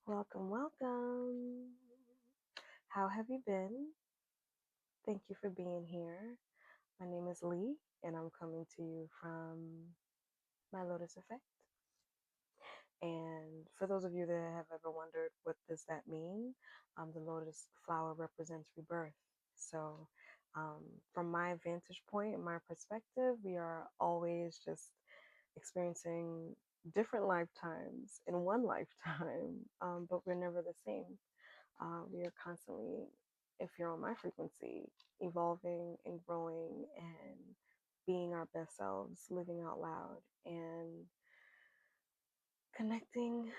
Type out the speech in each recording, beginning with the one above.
Welcome, welcome. How have you been? Thank you for being here. My name is Lee, and I'm coming to you from my Lotus Effect. And for those of you that have ever wondered what does that mean, the lotus flower represents rebirth. So, from my vantage point and my perspective, we are always just experiencing different lifetimes in one lifetime, but we're never the same. We are constantly, if you're on my frequency, evolving and growing and being our best selves, living out loud and connecting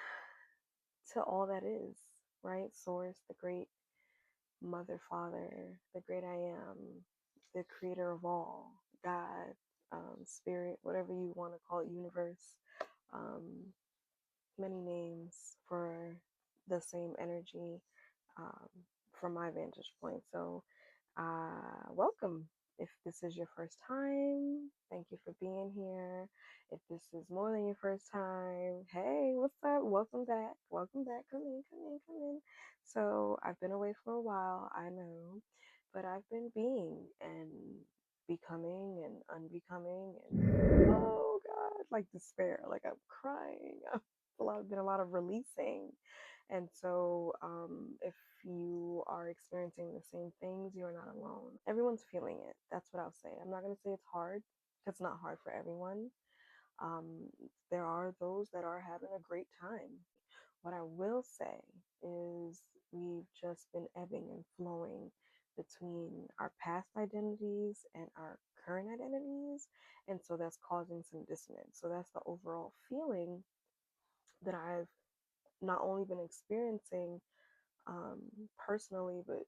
to all that is, right? Source, the great mother, father, the great I am, the creator of all, God, spirit, whatever you want to call it, universe, um, many names for the same energy um, from my vantage point. So, welcome. If this is your first time, thank you for being here. If this is more than your first time, hey, what's up? Welcome back. Welcome back. Come in, come in, come in. So, I've been away for a while, I know, but I've been being and becoming and unbecoming and oh God, like despair. Like I'm crying. Been a lot of releasing. And so, if you are experiencing the same things, you're not alone. Everyone's feeling it. That's what I'll say. I'm not going to say it's hard because it's not hard for everyone. Um, there are those that are having a great time. What I will say is we've just been ebbing and flowing between our past identities and our current identities. And so that's causing some dissonance. So that's the overall feeling that I've not only been experiencing um, personally, but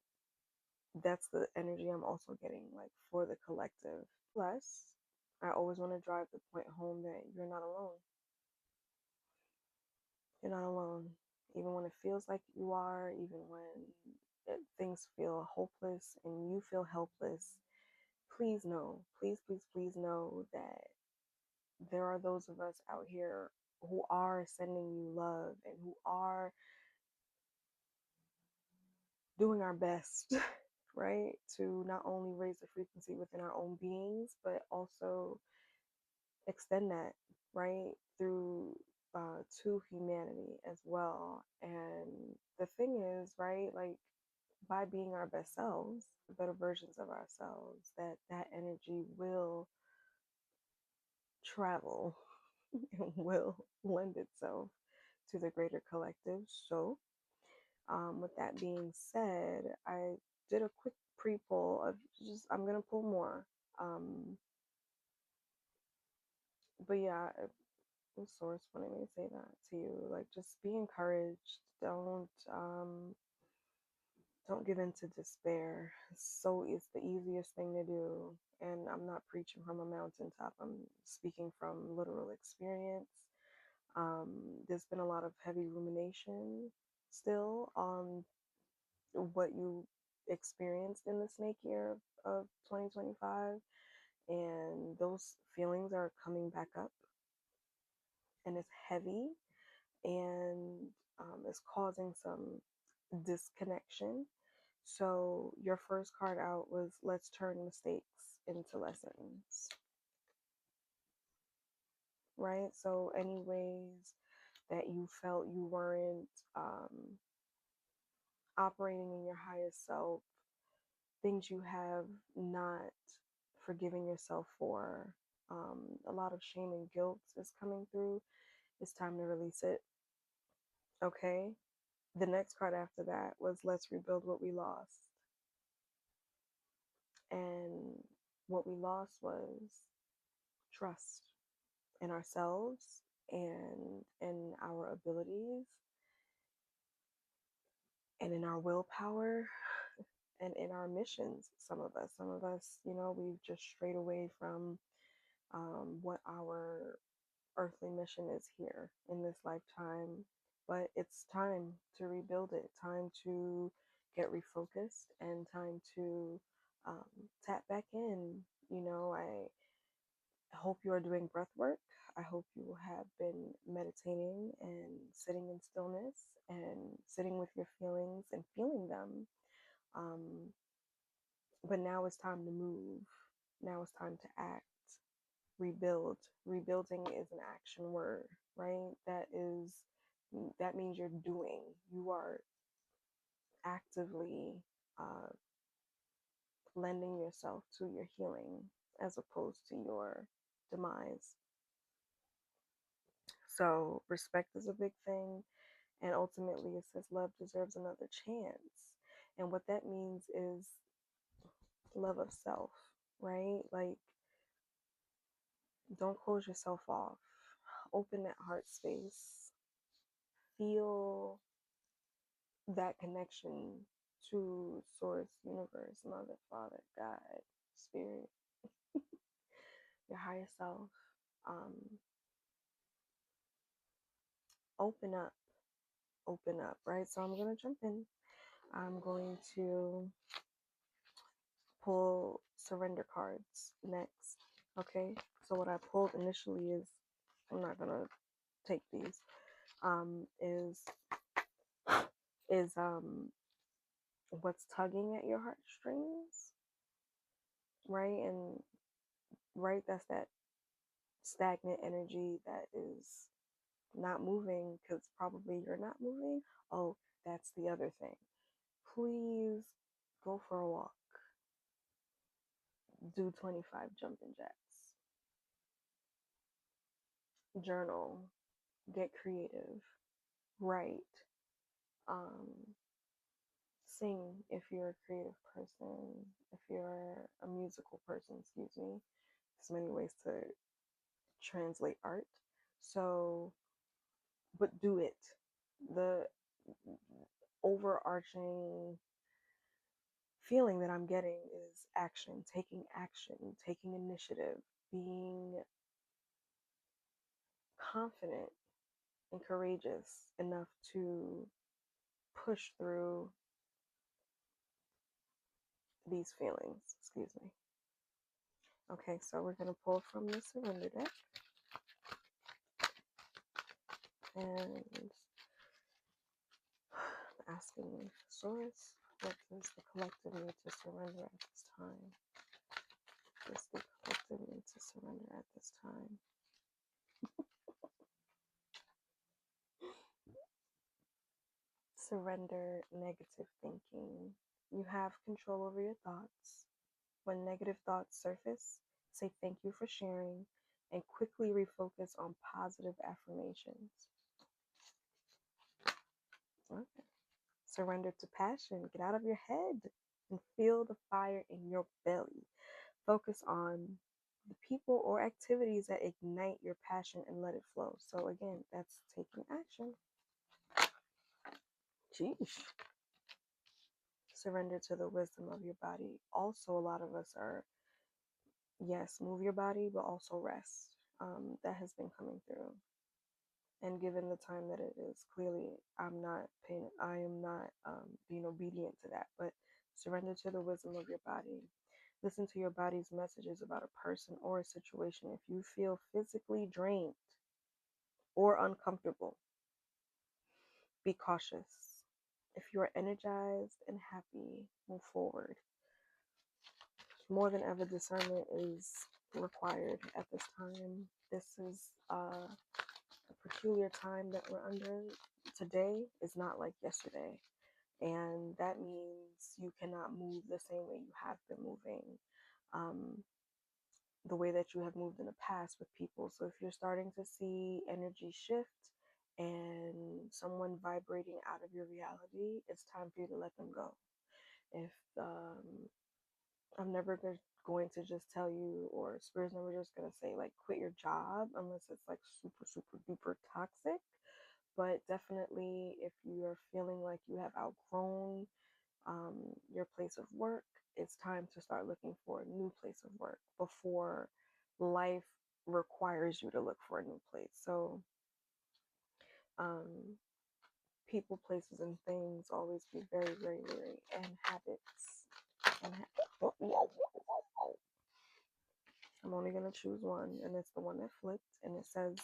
that's the energy I'm also getting like for the collective. Plus, I always want to drive the point home that you're not alone. You're not alone. Even when it feels like you are, even when things feel hopeless and you feel helpless, please know, please, please, please know that there are those of us out here who are sending you love and who are doing our best, right, to not only raise the frequency within our own beings, but also extend that, right, through to humanity as well. And the thing is, right, like by being our best selves, the better versions of ourselves, that energy will travel and will lend itself to the greater collective. So, with that being said, I did a quick pre-pull of just I'm gonna pull more. Um, but yeah, the source wanted me to say that to you. Like, just be encouraged. Don't give in to despair. It's the easiest thing to do. And I'm not preaching from a mountaintop. I'm speaking from literal experience. Um, there's been a lot of heavy rumination still on what you experienced in the snake year of 2025, and those feelings are coming back up, and it's heavy, and it's causing some disconnection. So your first card out was let's turn mistakes into lessons, right? So any ways that you felt you weren't operating in your highest self, things you have not forgiving yourself for, a lot of shame and guilt is coming through. It's time to release it. Okay. The next card after that was let's rebuild what we lost. And what we lost was trust in ourselves and in our abilities and in our willpower and in our missions. Some of us, we've just strayed away from what our earthly mission is here in this lifetime. But it's time to rebuild it, time to get refocused, and time to tap back in. I hope you are doing breath work. I hope you have been meditating and sitting in stillness and sitting with your feelings and feeling them. Um, but now it's time to move. Now it's time to act, rebuild. Rebuilding is an action word, right? That means you're doing. You are actively uh, lending yourself to your healing as opposed to your demise. So respect is a big thing. And ultimately, it says love deserves another chance. And what that means is love of self, right? Like, don't close yourself off. Open that heart space. Feel that connection to source, universe, mother, father, God, spirit, your higher self. Um, open up, open up, right? So I'm going to jump in. I'm going to pull surrender cards next. Okay, so what I pulled initially is, I'm not gonna take these. Is what's tugging at your heartstrings, right? And right, that's that stagnant energy that is not moving because probably you're not moving. Oh, that's the other thing. Please go for a walk. Do 25 jumping jacks. Journal. Get creative. Write. Um, Sing if you're a creative person, if you're a musical person, excuse me. There's many ways to translate art. So, but do it. The overarching feeling that I'm getting is action, taking initiative, being confident and courageous enough to push through these feelings. Excuse me. Okay, so we're going to pull from the surrender deck. And asking Source, what does the collective need to surrender at this time? Does the collective need to surrender at this time? Surrender negative thinking. You have control over your thoughts. When negative thoughts surface, say thank you for sharing and quickly refocus on positive affirmations. Okay. Surrender to passion. Get out of your head and feel the fire in your belly. Focus on the people or activities that ignite your passion and let it flow. So again, that's taking action. Sheesh. Surrender to the wisdom of your body. Also, a lot of us are, yes, move your body, but also rest. That has been coming through. And given the time that it is, clearly I am not being obedient to that. But surrender to the wisdom of your body. Listen to your body's messages about a person or a situation. If you feel physically drained or uncomfortable, be cautious. If you are energized and happy, move forward. More than ever, discernment is required at this time. This is a peculiar time that we're under. Today is not like yesterday. And that means you cannot move the same way you have been moving. The way that you have moved in the past with people. So if you're starting to see energy shift and someone vibrating out of your reality, it's time for you to let them go. If I'm never going to just tell you, or Spirit's never just going to say, like, quit your job unless it's like super, super duper toxic. But definitely, if you're feeling like you have outgrown your place of work, it's time to start looking for a new place of work before life requires you to look for a new place. So, um, people, places, and things, always be very, very leery. And habits. And I'm only going to choose one, and it's the one that flipped, and it says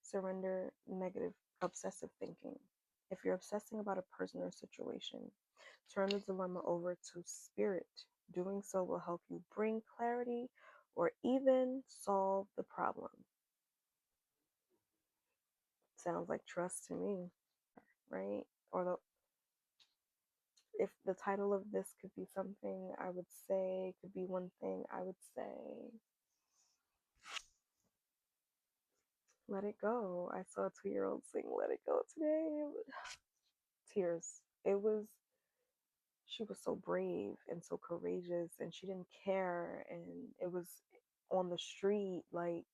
surrender negative obsessive thinking. If you're obsessing about a person or situation, turn the dilemma over to spirit. Doing so will help you bring clarity or even solve the problem. Sounds like trust to me, right? Or if the title of this could be something, I would say, could be one thing, I would say, let it go. I saw a 2-year-old sing Let It Go today. Tears. She was so brave and so courageous, and she didn't care, and it was on the street, like,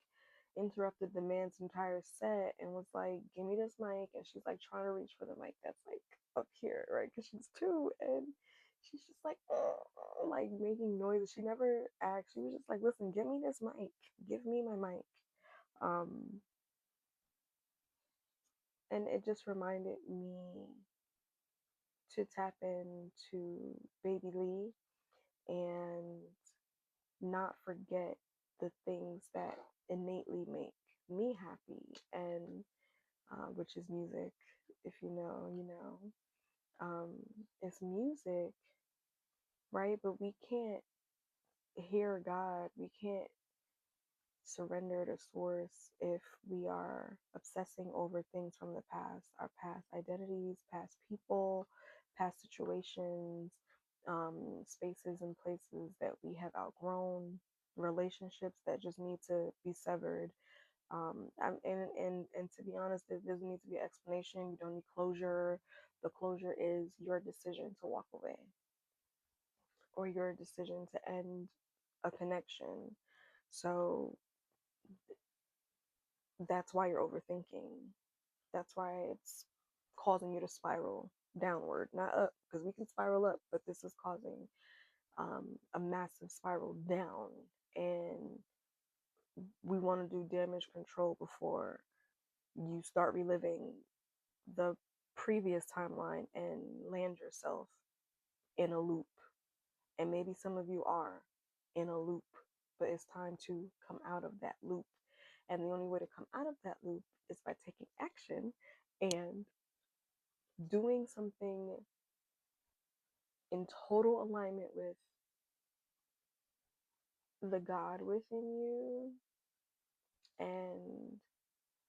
interrupted the man's entire set and was like, give me this mic, and she's like trying to reach for the mic that's like up here, right, because she's 2, and she's just like, like making noises. She never asked. She was just like, listen, give me this mic, give me my mic. um and it just reminded me to tap into Baby Lee and not forget the things that innately make me happy, and which is music. If you know, you know. It's music, right? But we can't hear God. We can't surrender to source if we are obsessing over things from the past, our past identities, past people, past situations, spaces and places that we have outgrown, relationships that just need to be severed. And to be honest, there doesn't need to be an explanation. You don't need closure. The closure is your decision to walk away, or your decision to end a connection. So that's why you're overthinking. That's why it's causing you to spiral downward, not up, because we can spiral up, but this is causing a massive spiral down. And we want to do damage control before you start reliving the previous timeline and land yourself in a loop. And maybe some of you are in a loop, but it's time to come out of that loop. And the only way to come out of that loop is by taking action and doing something in total alignment with the God within you. And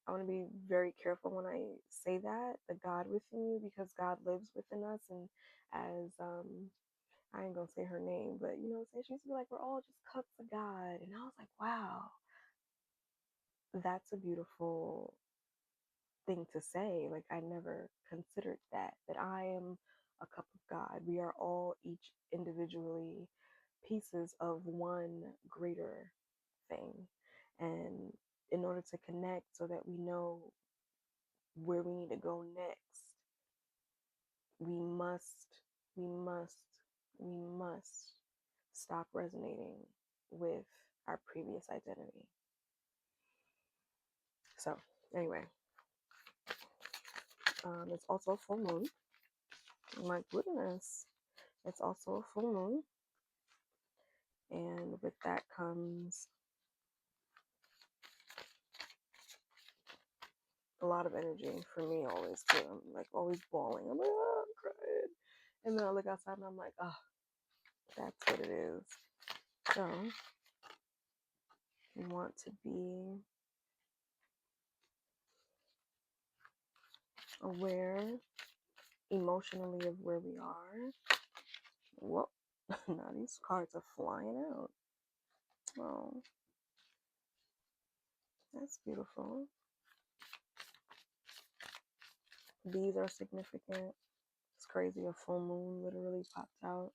I want to be very careful when I say that, the God within you, because God lives within us. And as I ain't gonna say her name, but you know what I'm saying, she used to be like, we're all just cups of God. And I was like, wow, that's a beautiful thing to say. Like, I never considered that I am a cup of God. We are all each individually pieces of one greater thing. And in order to connect so that we know where we need to go next, we must, we must, we must stop resonating with our previous identity. So, anyway, it's also a full moon. My goodness, it's also a full moon. And with that comes a lot of energy for me always too. I'm like always bawling. I'm like, oh, I'm crying. And then I look outside and I'm like, oh, that's what it is. So we want to be aware emotionally of where we are. Whoa, now these cards are flying out. Oh, that's beautiful. These are significant. It's crazy. A full moon literally popped out.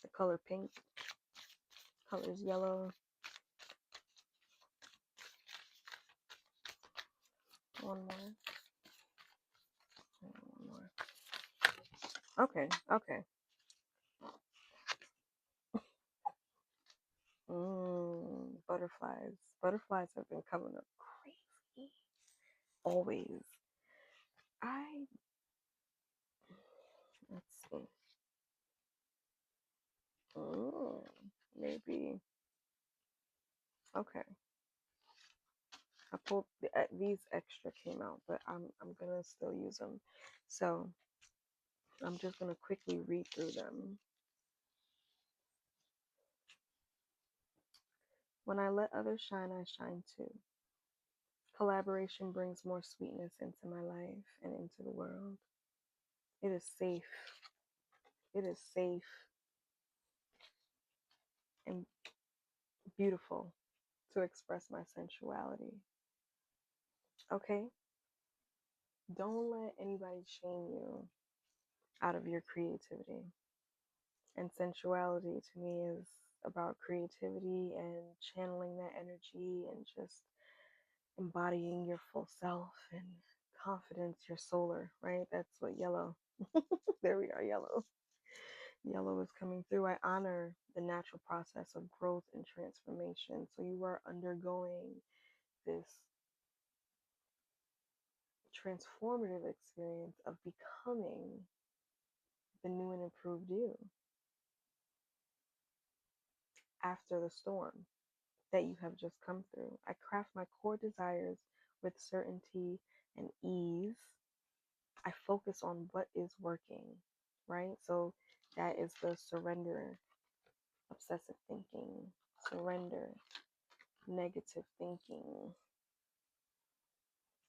The color pink, color's yellow. One more. One more. Okay, okay. Butterflies. Butterflies have been coming up crazy. Always. I, let's see. Maybe. Okay. I pulled these extra came out, but I'm gonna still use them. So I'm just gonna quickly read through them. When I let others shine, I shine too. Collaboration brings more sweetness into my life and into the world. It is safe. It is safe and beautiful to express my sensuality. Okay? Don't let anybody shame you out of your creativity. And sensuality to me is about creativity and channeling that energy and just embodying your full self and confidence, your solar, right? That's what yellow. There we are, yellow. Yellow is coming through. I honor the natural process of growth and transformation. So you are undergoing this transformative experience of becoming the new and improved you after the storm that you have just come through. I craft my core desires with certainty and ease. I focus on what is working, right? So that is the surrender, obsessive thinking, surrender, negative thinking,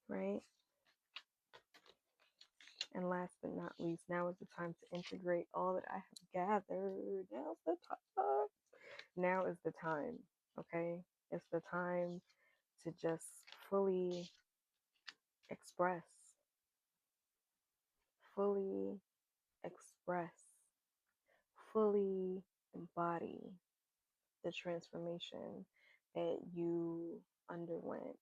right? And last but not least, now is the time to integrate all that I have gathered. Now's the time. Now is the time, okay? It's the time to just fully express, fully express, fully embody the transformation that you underwent.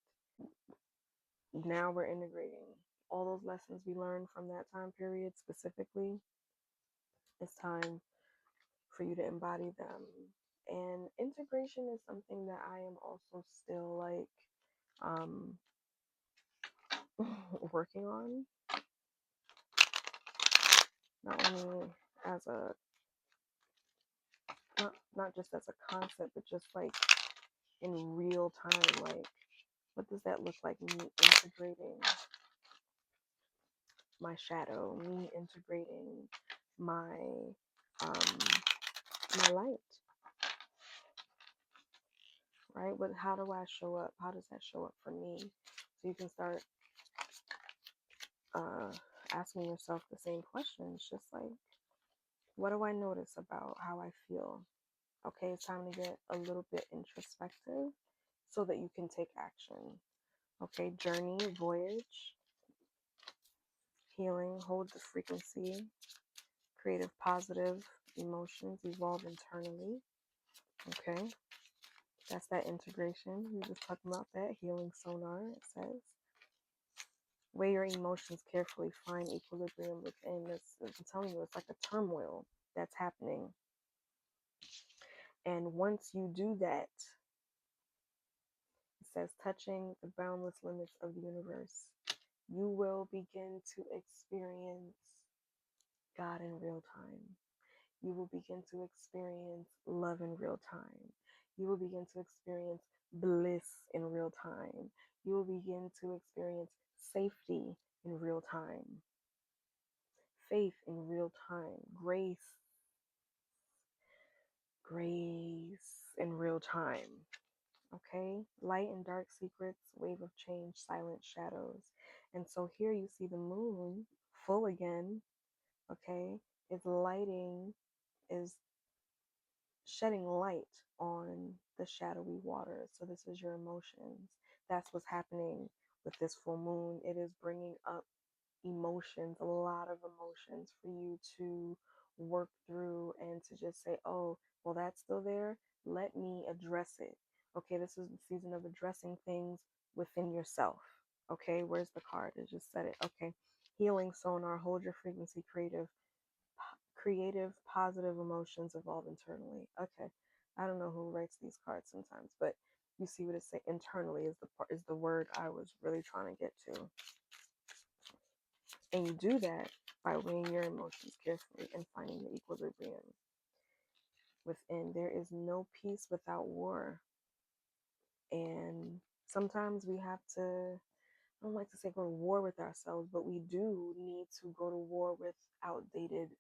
Now we're integrating all those lessons we learned from that time period specifically. It's time for you to embody them. And integration is something that I am also still like um working on, not only as a not just as a concept, but just like in real time. Like, what does that look like? Me integrating my shadow, me integrating my um my light, right? But how do I show up? How does that show up for me? So you can start uh asking yourself the same questions, just like, what do I notice about how I feel? Okay, it's time to get a little bit introspective so that you can take action. Okay, journey, voyage, healing, hold the frequency, creative, positive emotions evolve internally. Okay, that's that integration. We just talking about that. Healing sonar, it says. Weigh your emotions carefully, find equilibrium within. I'm telling you, it's like a turmoil that's happening. And once you do that, it says, touching the boundless limits of the universe, you will begin to experience God in real time. You will begin to experience love in real time. You will begin to experience bliss in real time. You will begin to experience safety in real time, faith in real time, grace in real time. Okay, light and dark secrets, wave of change, silent shadows. And so here you see the moon full again. Okay, it's lighting, is shedding light on the shadowy water. So this is your emotions. That's what's happening with this full moon. It is bringing up emotions, a lot of emotions for you to work through and to just say, oh, well, that's still there. Let me address it. Okay, this is the season of addressing things within yourself. Okay, where's the card? It just said it. Okay, healing sonar, hold your frequency, creative, positive emotions evolve internally. Okay, I don't know who writes these cards sometimes, but you see what it's saying. Internally is the word I was really trying to get to. And you do that by weighing your emotions carefully and finding the equilibrium within. There is no peace without war. And Sometimes we have to, I don't like to say go to war with ourselves, but we do need to go to war with outdated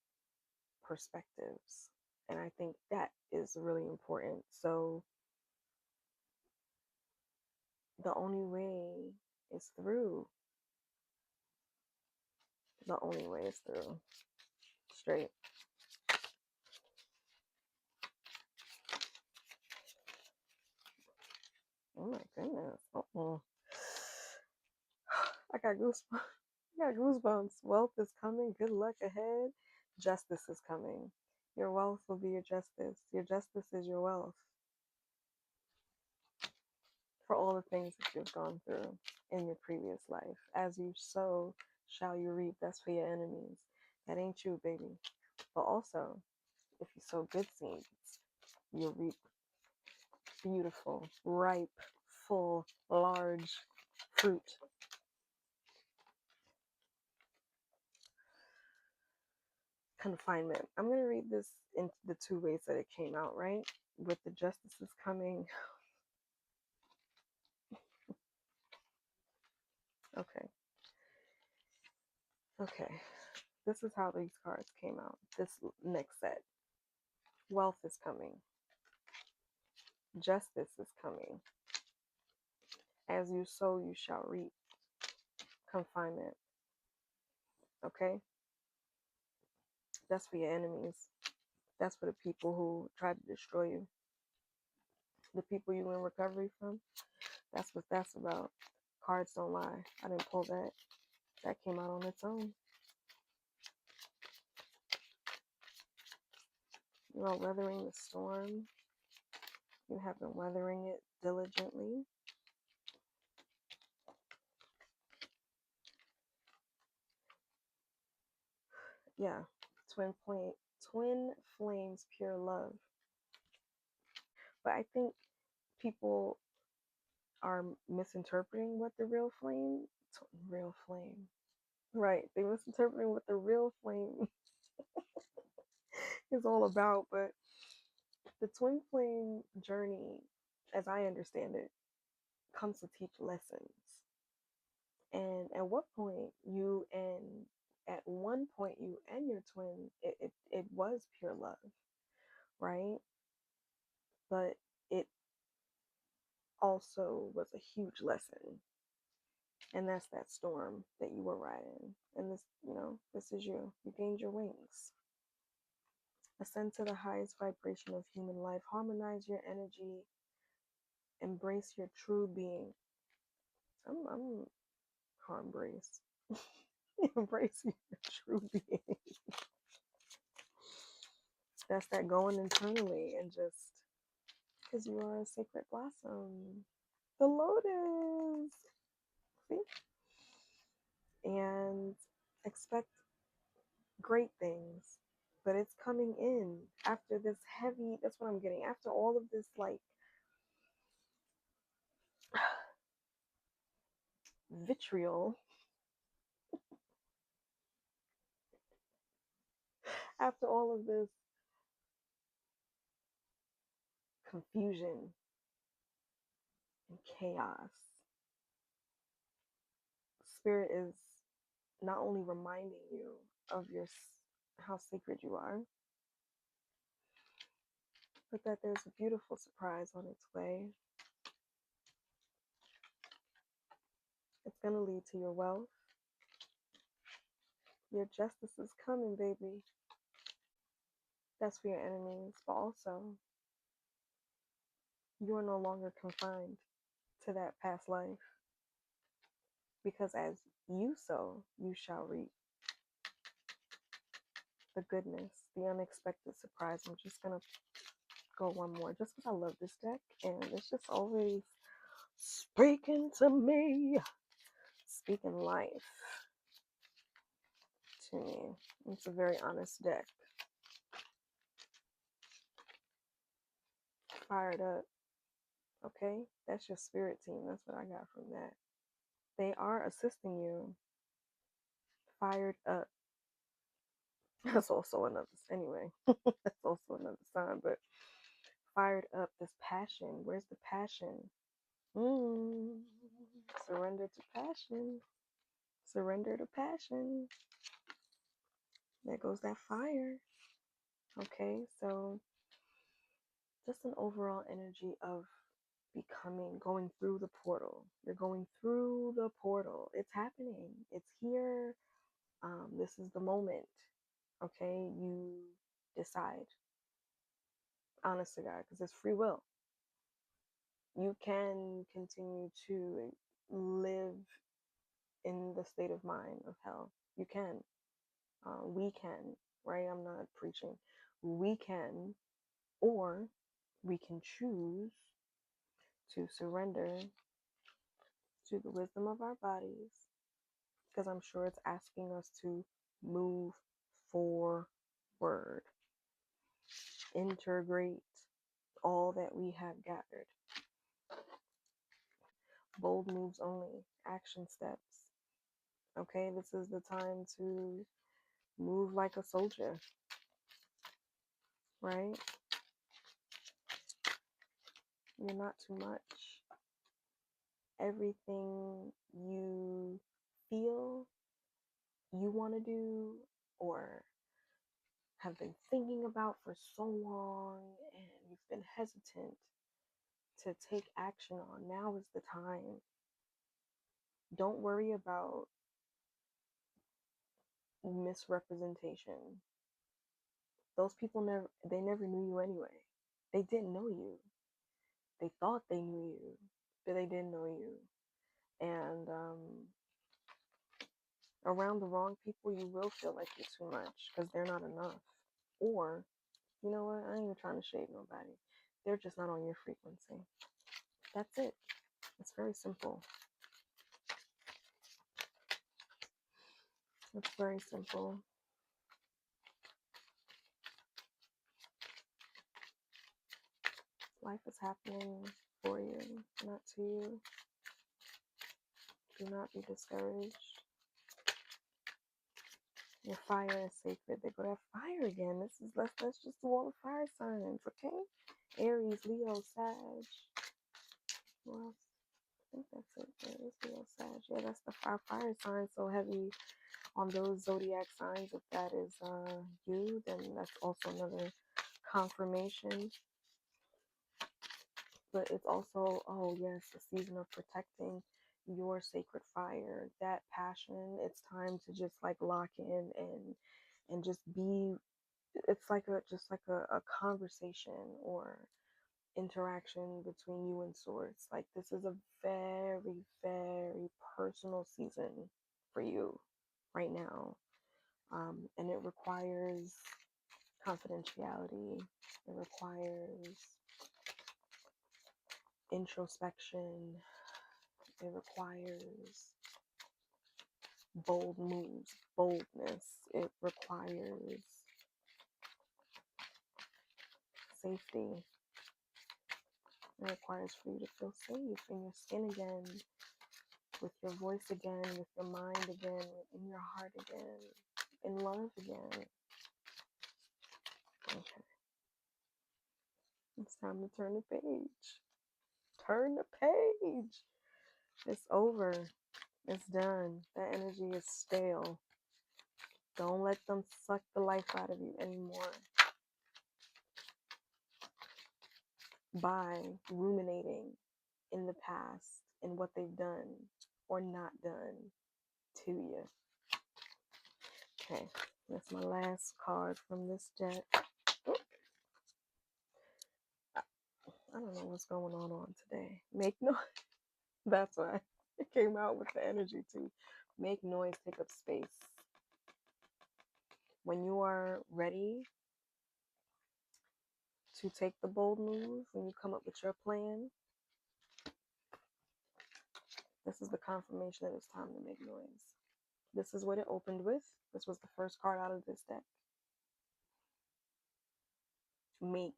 perspectives. And I think that is really important. So the only way is through. The only way is through. Straight. Oh my goodness. Uh-uh. I got goosebumps. I got goosebumps. Wealth is coming. Good luck ahead. Justice is coming. Your wealth will be your justice. Your justice is your wealth for all the things that you've gone through in your previous life. As you sow, shall you reap. That's for your enemies. That ain't you, baby. But also, if you sow good seeds, you'll reap beautiful, ripe, full, large fruit. Confinement. I'm going to read this in the two ways that it came out, right? With the justices coming. Okay. Okay. This is how these cards came out. This next set. Wealth is coming. Justice is coming. As you sow, you shall reap. Confinement. Okay? That's for your enemies. That's for the people who try to destroy you. The people you in recovery from. That's what that's about. Cards don't lie. I didn't pull that. That came out on its own. You are weathering the storm. You have been weathering it diligently. Yeah. Twin flames, pure love. But I think people are misinterpreting what the real flame. Right. They misinterpreting what the real flame is all about. But the twin flame journey, as I understand it, comes to teach lessons. And at what point you and at one point you and your twin, it was pure love, right? But it also was a huge lesson. And that's that storm that you were riding. And this, this is you. You gained your wings. Ascend to the highest vibration of human life. Harmonize your energy. Embrace your true being. I'm embrace. Embrace your true being. That's that going internally and just because you are a sacred blossom. The lotus. See? And expect great things. But it's coming in after this heavy, that's what I'm getting. After all of this, like, vitriol, after all of this confusion and chaos, Spirit is not only reminding you of how sacred you are, but that there's a beautiful surprise on its way. It's going to lead to your wealth. Your justice is coming, baby. That's for your enemies, but also you are no longer confined to that past life, because as you sow, you shall reap the goodness, the unexpected surprise. I'm just gonna go one more just because I love this deck and it's just always speaking to me, speaking life to me. It's a very honest deck. Fired up. Okay, that's your spirit team. That's what I got from that. They are assisting you. Fired up. That's also another, anyway, that's also another sign, but fired up, this passion. Where's the passion? Mm. Surrender to passion. Surrender to passion. There goes that fire. Okay, so just an overall energy of becoming, going through the portal. You're going through the portal. It's happening. It's here. This is the moment. Okay, you decide, honest to God, because it's free will. You can continue to live in the state of mind of hell. You can. We can, right? I'm not preaching. We can, or we can choose to surrender to the wisdom of our bodies, because I'm sure it's asking us to move forward, integrate all that we have gathered. Bold moves only, action steps. Okay, this is the time to move like a soldier, right? You're not too much. Everything you feel you want to do or have been thinking about for so long and you've been hesitant to take action on, now is the time. Don't worry about misrepresentation. Those people never knew you anyway. They didn't know you. They thought they knew you, but they didn't know you. And around the wrong people, you will feel like you're too much because they're not enough. Or, you know what? I ain't even trying to shade nobody. They're just not on your frequency. That's it. It's very simple. It's very simple. Life is happening for you, not to you. Do not be discouraged. Your fire is sacred. They go to fire again. Let's just do all the fire signs, okay? Aries, Leo, Sag. Well, I think that's it. Aries, Leo, Sag. Yeah, that's the fire signs. So heavy on those zodiac signs. If that is you, then that's also another confirmation. But it's also, oh yes, the season of protecting your sacred fire, that passion. It's time to just like lock in and just be. It's like a conversation or interaction between you and source. Like this is a very, very personal season for you right now. And it requires confidentiality. It requires introspection. It requires bold moves, boldness. It requires safety. It requires for you to feel safe in your skin again, with your voice again, with your mind again, in your heart again, in love again. Okay. It's time to turn the page. Turn the page. It's over. It's done. That energy is stale. Don't let them suck the life out of you anymore by ruminating in the past and what they've done or not done to you. Okay, that's my last card from this deck. I don't know what's going on today. Make noise. That's why it came out with the energy too. Make noise, take up space. When you are ready to take the bold move, when you come up with your plan, this is the confirmation that it's time to make noise. This is what it opened with. This was the first card out of this deck. Make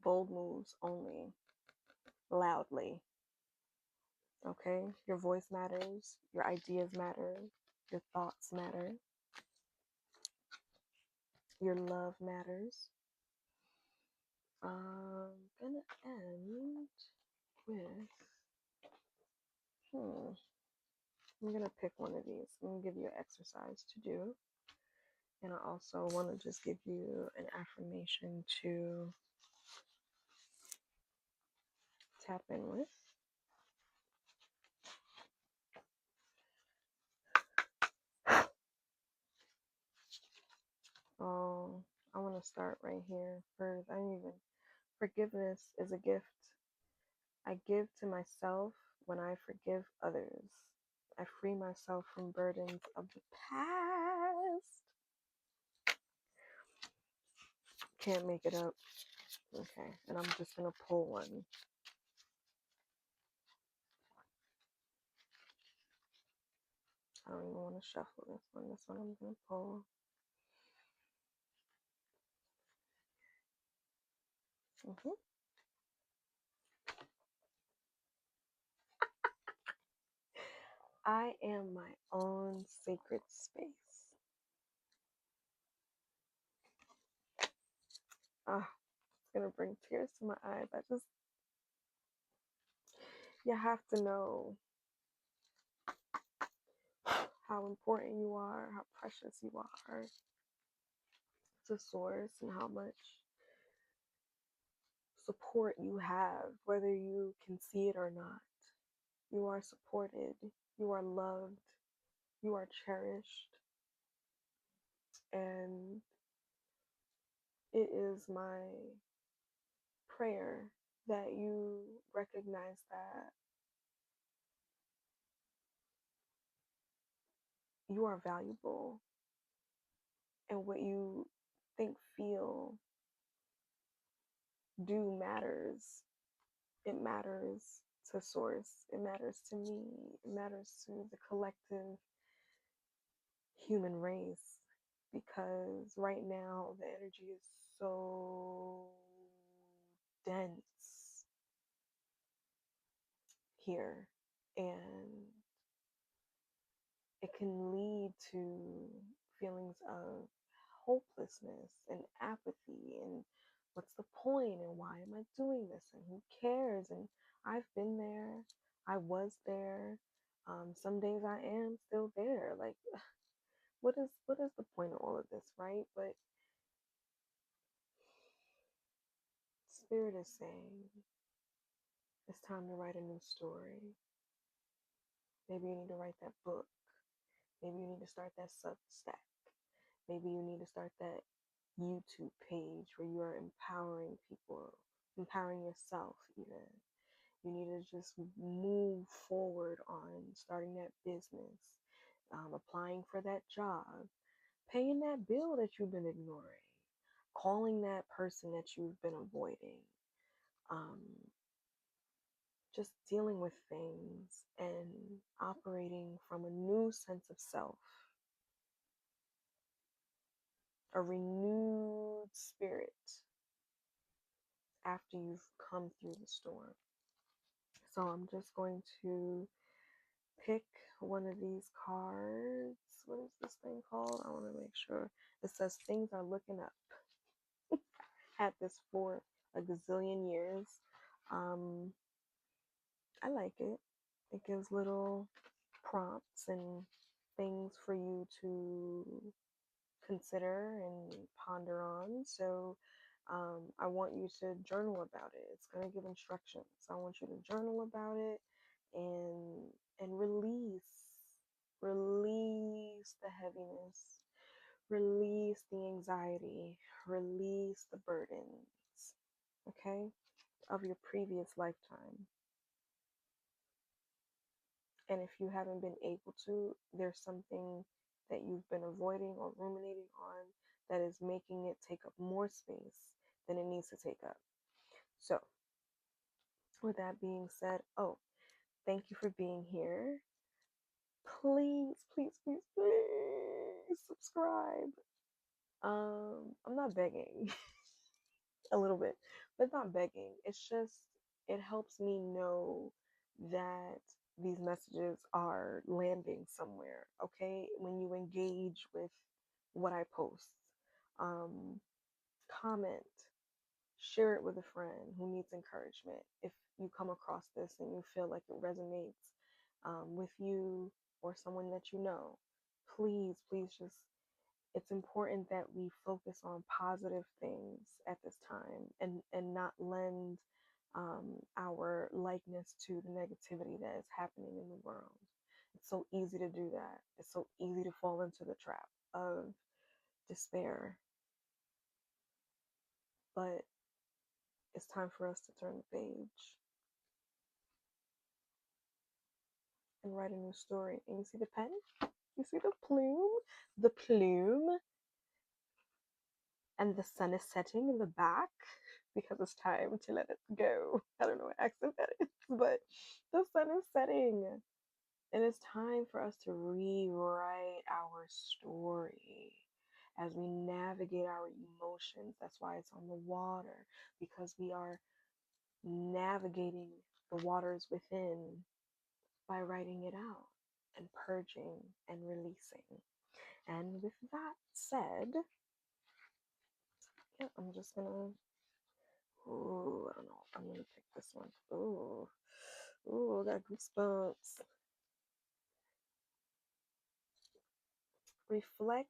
bold moves only, loudly. Okay? Your voice matters, your ideas matter, your thoughts matter, your love matters. Gonna end with, I'm going to pick one of these. I'm going to give you an exercise to do. And I also want to just give you an affirmation to tap in with. I want to start right here first. Forgiveness is a gift. I give to myself when I forgive others. I free myself from burdens of the past. Can't make it up. Okay, and I'm just going to pull one. I don't even want to shuffle this one. This one I'm going to pull. I am my own sacred space. It's going to bring tears to my eyes. You have to know how important you are, how precious you are to source, and how much support you have, whether you can see it or not. You are supported, you are loved, you are cherished, and it is my prayer that you recognize that you are valuable, and what you think, feel, do matters. It matters to source, it matters to me, it matters to the collective human race, because right now the energy is so dense here, and it can lead to feelings of hopelessness and apathy and what's the point and why am I doing this and who cares. And I've been there, I was there, some days I am still there. Like, what is the point of all of this, right? But Spirit is saying it's time to write a new story. Maybe you need to write that book. Maybe you need to start that Substack. Maybe you need to start that YouTube page where you are empowering people, empowering yourself even. You need to just move forward on starting that business, applying for that job, paying that bill that you've been ignoring, calling that person that you've been avoiding, um, just dealing with things and operating from a new sense of self, a renewed spirit after you've come through the storm. So I'm just going to pick one of these cards. What is this thing called? I want to make sure. It says things are looking up. Had this for a gazillion years. I like it. It gives little prompts and things for you to consider and ponder on. So I want you to journal about it. It's going to give instructions. So I want you to journal about it and release the heaviness, release the anxiety, release the burdens, okay, of your previous lifetime. And if you haven't been able to, there's something that you've been avoiding or ruminating on that is making it take up more space than it needs to take up. So, with that being said, thank you for being here. Please, please, please, please subscribe. I'm not begging. A little bit, but not begging. It's just, it helps me know that these messages are landing somewhere, okay? When you engage with what I post, comment, Share it with a friend who needs encouragement. If you come across this and you feel like it resonates with you or someone that you know, please, please just, it's important that we focus on positive things at this time and not lend our likeness to the negativity that is happening in the world. It's so easy to do that. It's so easy to fall into the trap of despair. But it's time for us to turn the page and write a new story. And you see the pen? You see the plume? The plume. And the sun is setting in the back because it's time to let it go. I don't know what accent that is, but the sun is setting. And it's time for us to rewrite our story as we navigate our emotions. That's why it's on the water, because we are navigating the waters within by writing it out and purging and releasing. And with that said, yeah, I'm just gonna, ooh, I don't know, I'm gonna pick this one. Ooh, I got goosebumps. Reflect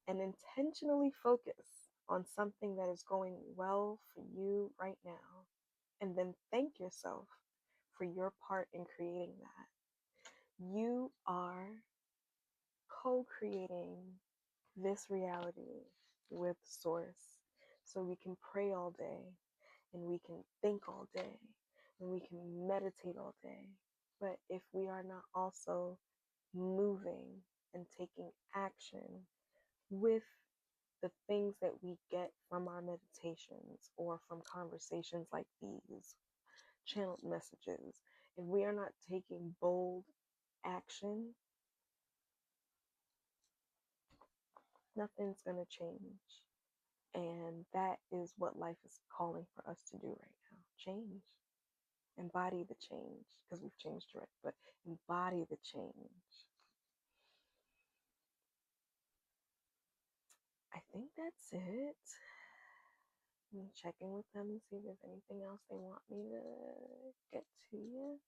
and intentionally focus on something that is going well for you right now. And then thank yourself for your part in creating that. You are co creating this reality with Source. So we can pray all day, and we can think all day, and we can meditate all day. But if we are not also moving and taking action with the things that we get from our meditations or from conversations like these, channeled messages, if we are not taking bold action, nothing's going to change. And that is what life is calling for us to do right now. Change. Embody the change, because we've changed already, but embody the change. I think that's it. I'm checking with them and see if there's anything else they want me to get to you.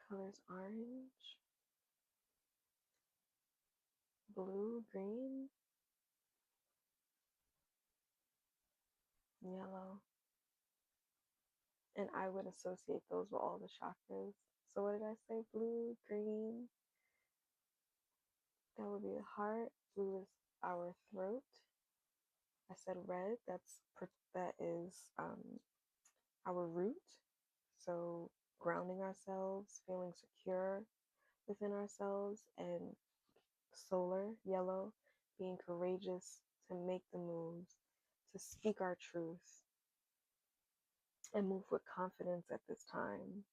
Colors orange, blue, green, yellow. And I would associate those with all the chakras. So what did I say? Blue, green. That would be the heart. Blue is our throat. I said red. That is our root. So grounding ourselves, feeling secure within ourselves, and solar, yellow, being courageous to make the moves, to speak our truth, and move with confidence at this time.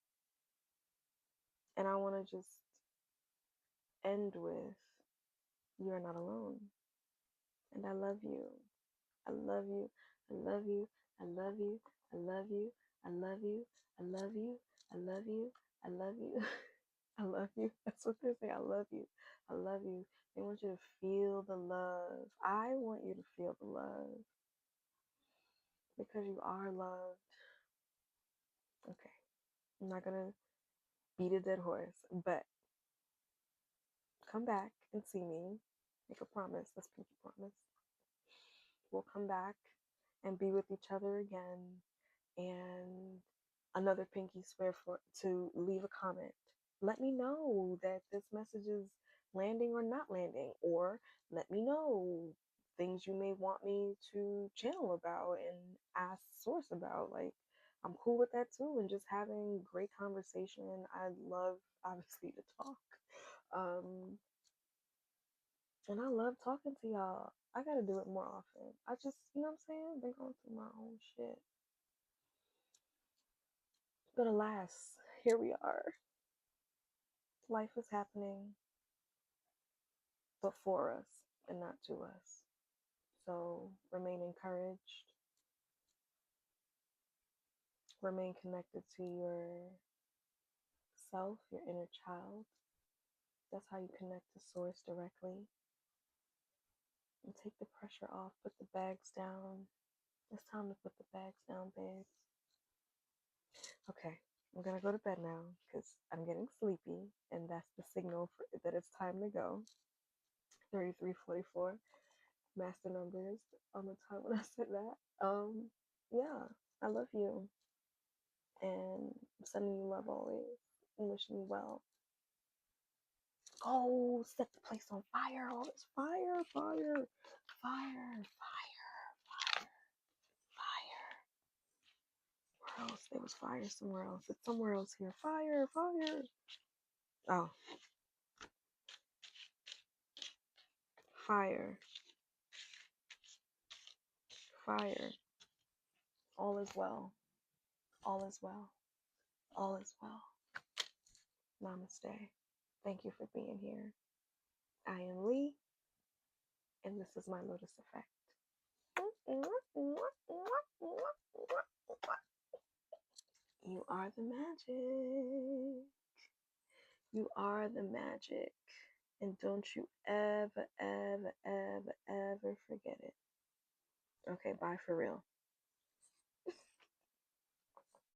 And I want to just end with, you are not alone. And I love you. I love you. I love you. I love you. I love you. I love you. I love you. I love you. I love you. I love you. That's what they say. I love you. I love you. They want you to feel the love. I want you to feel the love because you are loved. Okay. I'm not going to beat a dead horse, but come back and see me. Make a promise. Let's pinky promise. We'll come back and be with each other again. And another pinky swear for to leave a comment. Let me know that this message is landing or not landing, or let me know things you may want me to channel about and ask Source about. Like, I'm cool with that too, and just having great conversation. I love, obviously, to talk. And I love talking to y'all. I gotta do it more often. I just, you know what I'm saying? Been going through my own shit. But alas, here we are. Life is happening, but for us and not to us. So remain encouraged, remain connected to yourself, your inner child. That's how you connect to Source directly. And take the pressure off. Put the bags down. It's time to put the bags down, babes. Okay, I'm gonna go to bed now because I'm getting sleepy, and that's the signal for that it's time to go. 33:44, master numbers on the time when I said that. Yeah, I love you, and I'm sending you love always, and wishing you well. Go set the place on fire! All this fire, fire, fire, fire, fire. Where else? There was fire somewhere else. It's somewhere else here. Fire, fire. Oh, fire, fire. All is well. All is well. All is well. Namaste. Thank you for being here. I am Lee, and this is my Lotus Effect. You are the magic. You are the magic. And don't you ever, ever, ever, ever forget it. Okay, bye for real.